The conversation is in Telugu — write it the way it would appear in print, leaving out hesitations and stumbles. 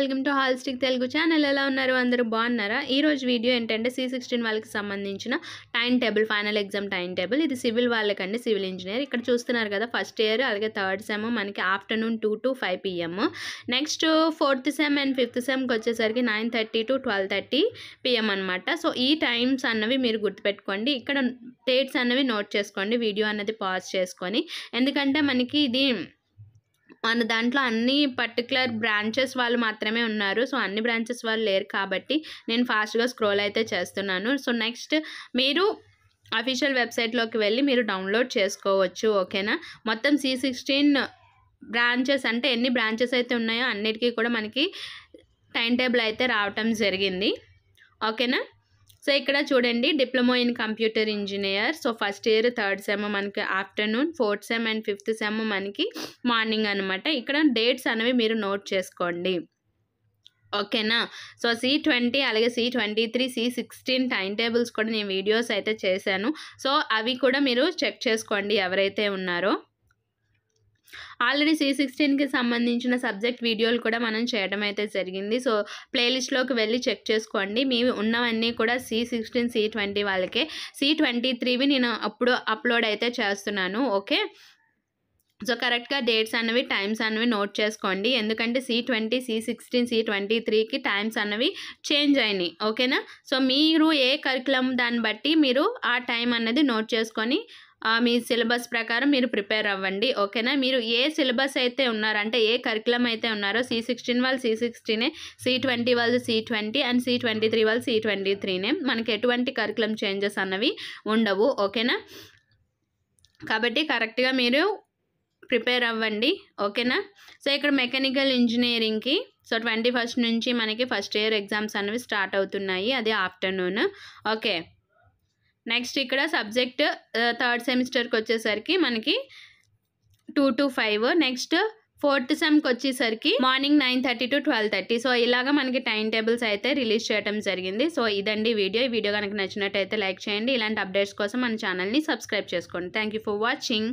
Welcome to holistic Telugu channel. ఎలా ఉన్నారు? అందరూ బాగున్నారా? ఈ రోజు వీడియో ఏంటంటే C16 వాళ్ళకి సంబంధించిన time table, final exam time table. ఇది సివిల్ వాళ్ళకండి, సివిల్ ఇంజనీర్. ఇక్కడ చూస్తున్నారు కదా, ఫస్ట్ ఇయర్ అలాగే థర్డ్ సెమ్ మనకి afternoon 2 to 5 PM. Next fourth sem and fifth సెమ్కి వచ్చేసరికి 9:30 to 12:30 PM అనమాట. సో ఈ టైమ్స్ అన్నవి మీరు గుర్తుపెట్టుకోండి. ఇక్కడ డేట్స్ అన్నవి నోట్ చేసుకోండి, వీడియో అన్నది పాజ్ చేసుకొని. ఎందుకంటే మనకి ఇది మన దాంట్లో అన్ని పర్టికులర్ బ్రాంచెస్ వాళ్ళు మాత్రమే ఉన్నారు. సో అన్ని బ్రాంచెస్ వాళ్ళు లేరు కాబట్టి నేను ఫాస్ట్గా స్క్రోల్ అయితే చేస్తున్నాను. సో నెక్స్ట్ మీరు అఫీషియల్ వెబ్సైట్లోకి వెళ్ళి మీరు డౌన్లోడ్ చేసుకోవచ్చు. ఓకేనా? మొత్తం C16 బ్రాంచెస్ అంటే ఎన్ని బ్రాంచెస్ అయితే ఉన్నాయో అన్నిటికీ కూడా మనకి టైం టేబుల్ అయితే రావటం జరిగింది. ఓకేనా? సో ఇక్కడ చూడండి, diploma in computer engineer. So first year third sem మనకి afternoon, fourth sem and fifth sem మనకి మార్నింగ్ అనమాట. ఇక్కడ డేట్స్ అనేవి మీరు నోట్ చేసుకోండి. ఓకేనా? సో C20 అలాగే C23, C16 టైం టేబుల్స్ కూడా నేను వీడియోస్ అయితే చేశాను. సో అవి కూడా మీరు చెక్ చేసుకోండి ఎవరైతే ఉన్నారో. ఆల్రెడీ C16కి సంబంధించిన సబ్జెక్ట్ వీడియోలు కూడా మనం చేయడం అయితే జరిగింది. సో ప్లేలిస్ట్లోకి వెళ్ళి చెక్ చేసుకోండి. మీ ఉన్నవన్నీ కూడా C16, C20 వాళ్ళకే. C23వి నేను అప్పుడు అప్లోడ్ అయితే చేస్తున్నాను. ఓకే? సో కరెక్ట్గా డేట్స్ అన్నవి, టైమ్స్ అన్నవి నోట్ చేసుకోండి. ఎందుకంటే C20, C16, C23కి టైమ్స్ అన్నవి చేంజ్ అయినాయి. ఓకేనా? సో మీరు ఏ కరికులం దాన్ని బట్టి మీరు ఆ టైం అన్నది నోట్ చేసుకొని మీ సిలబస్ ప్రకారం మీరు ప్రిపేర్ అవ్వండి. ఓకేనా? మీరు ఏ సిలబస్ అయితే ఉన్నారో, అంటే ఏ కరికులం అయితే ఉన్నారో, C16 వాళ్ళు C16, C20 వాళ్ళు C20 అండ్ C23 వాళ్ళు C23. మనకి ఎటువంటి కరికులం చేంజెస్ అన్నవి ఉండవు. ఓకేనా? కాబట్టి కరెక్ట్గా మీరు ప్రిపేర్ అవ్వండి. ఓకేనా? సో ఇక్కడ మెకానికల్ ఇంజనీరింగ్కి సో 21st నుంచి మనకి ఫస్ట్ ఇయర్ ఎగ్జామ్స్ అనేవి స్టార్ట్ అవుతున్నాయి. అది ఆఫ్టర్నూన్. ఓకే. నెక్స్ట్ ఇక్కడ సబ్జెక్ట్ థర్డ్ సెమిస్టర్కి వచ్చేసరికి మనకి 2 to 5. నెక్స్ట్ ఫోర్త్ సెమ్కి వచ్చేసరికి మార్నింగ్ 9:30 to 12:30. సో ఇలాగా మనకి టైం టేబుల్స్ అయితే రిలీజ్ చేయడం జరిగింది. సో ఇదండి వీడియో. ఈ వీడియో కనుక నచ్చినట్టయితే లైక్ చేయండి. ఇలాంటి అప్డేట్స్ కోసం మన ఛానల్ని సబ్స్క్రైబ్ చేసుకోండి. Thank you for watching.